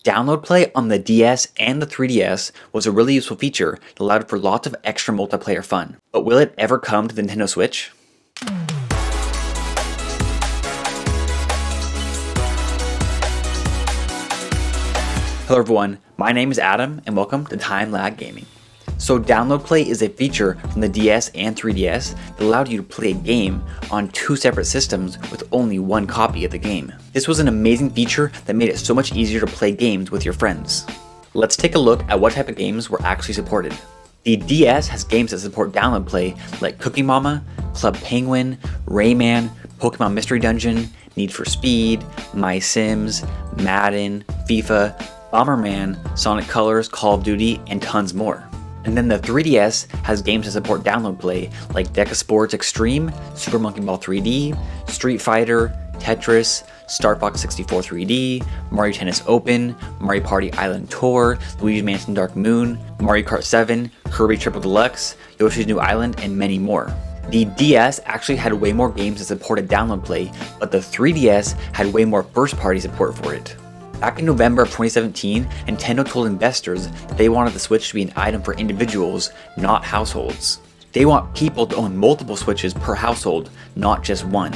Download play on the DS and the 3DS was a really useful feature that allowed for lots of extra multiplayer fun. But will it ever come to the Nintendo Switch? Hello everyone, my name is Adam and welcome to Time Lag Gaming. So download play is a feature from the DS and 3DS that allowed you to play a game on two separate systems with only one copy of the game. This was an amazing feature that made it so much easier to play games with your friends. Let's take a look at what type of games were actually supported. The DS has games that support download play like Cookie Mama, Club Penguin, Rayman, Pokemon Mystery Dungeon, Need for Speed, My Sims, Madden, FIFA, Bomberman, Sonic Colors, Call of Duty, and tons more. And then the 3DS has games that support download play like Deca Sports Extreme, Super Monkey Ball 3D, Street Fighter, Tetris, Star Fox 64 3D, Mario Tennis Open, Mario Party Island Tour, Luigi's Mansion Dark Moon, Mario Kart 7, Kirby Triple Deluxe, Yoshi's New Island, and many more. The DS actually had way more games that supported download play, but the 3DS had way more first-party support for it. Back in November of 2017, Nintendo told investors that they wanted the Switch to be an item for individuals, not households. They want people to own multiple Switches per household, not just one.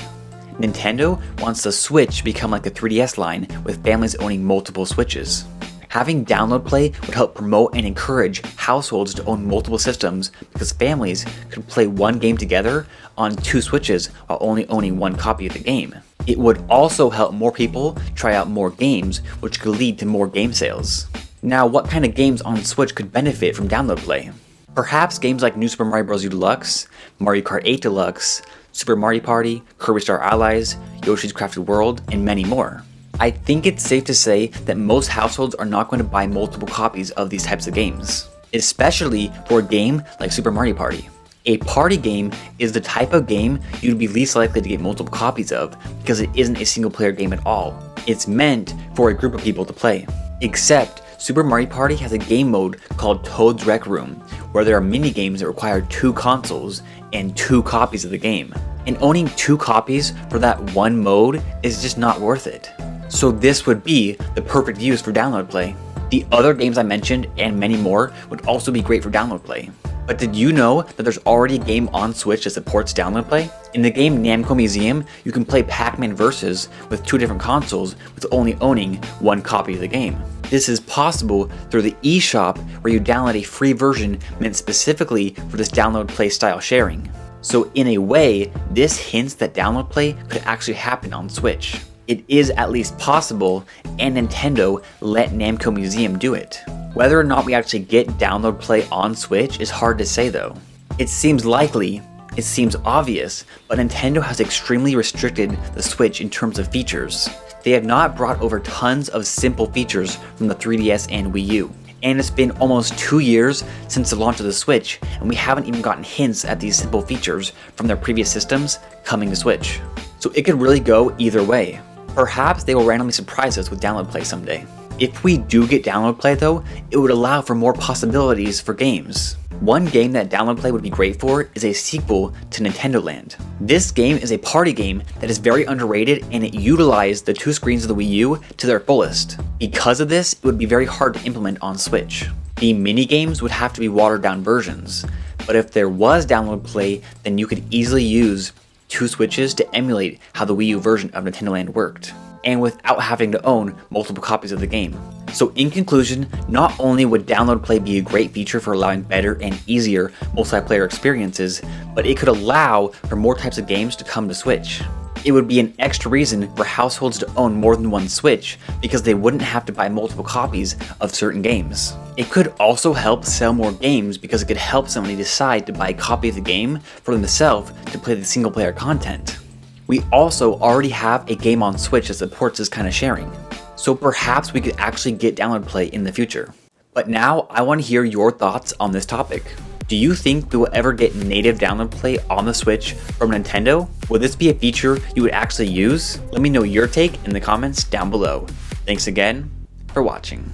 Nintendo wants the Switch to become like the 3DS line, with families owning multiple Switches. Having download play would help promote and encourage households to own multiple systems because families could play one game together on two Switches while only owning one copy of the game. It would also help more people try out more games, which could lead to more game sales. Now, what kind of games on Switch could benefit from download play? Perhaps games like New Super Mario Bros. U Deluxe, Mario Kart 8 Deluxe, Super Mario Party, Kirby Star Allies, Yoshi's Crafted World, and many more. I think it's safe to say that most households are not going to buy multiple copies of these types of games, especially for a game like Super Mario Party. A party game is the type of game you'd be least likely to get multiple copies of because it isn't a single player game at all. It's meant for a group of people to play. Except Super Mario Party has a game mode called Toad's Rec Room, where there are mini games that require two consoles and two copies of the game. And owning two copies for that one mode is just not worth it. So this would be the perfect use for download play. The other games I mentioned and many more would also be great for download play. But did you know that there's already a game on Switch that supports download play? In the game Namco Museum, you can play Pac-Man Versus with two different consoles with only owning one copy of the game. This is possible through the eShop where you download a free version meant specifically for this download play style sharing. So in a way, this hints that download play could actually happen on Switch. It is at least possible, and Nintendo let Namco Museum do it. Whether or not we actually get download play on Switch is hard to say though. It seems likely, it seems obvious, but Nintendo has extremely restricted the Switch in terms of features. They have not brought over tons of simple features from the 3DS and Wii U. And it's been almost 2 years since the launch of the Switch, and we haven't even gotten hints at these simple features from their previous systems coming to Switch. So it could really go either way. Perhaps they will randomly surprise us with download play someday. If we do get download play though, it would allow for more possibilities for games. One game that download play would be great for is a sequel to Nintendo Land. This game is a party game that is very underrated and it utilized the two screens of the Wii U to their fullest. Because of this, it would be very hard to implement on Switch. The mini games would have to be watered down versions, but if there was download play, then you could easily use two Switches to emulate how the Wii U version of Nintendo Land worked, and without having to own multiple copies of the game. So in conclusion, not only would download play be a great feature for allowing better and easier multiplayer experiences, but it could allow for more types of games to come to Switch. It would be an extra reason for households to own more than one Switch because they wouldn't have to buy multiple copies of certain games. It could also help sell more games because it could help somebody decide to buy a copy of the game for themselves to play the single player content. We also already have a game on Switch that supports this kind of sharing. So perhaps we could actually get download play in the future. But now I want to hear your thoughts on this topic. Do you think we will ever get native download play on the Switch from Nintendo? Will this be a feature you would actually use? Let me know your take in the comments down below. Thanks again for watching.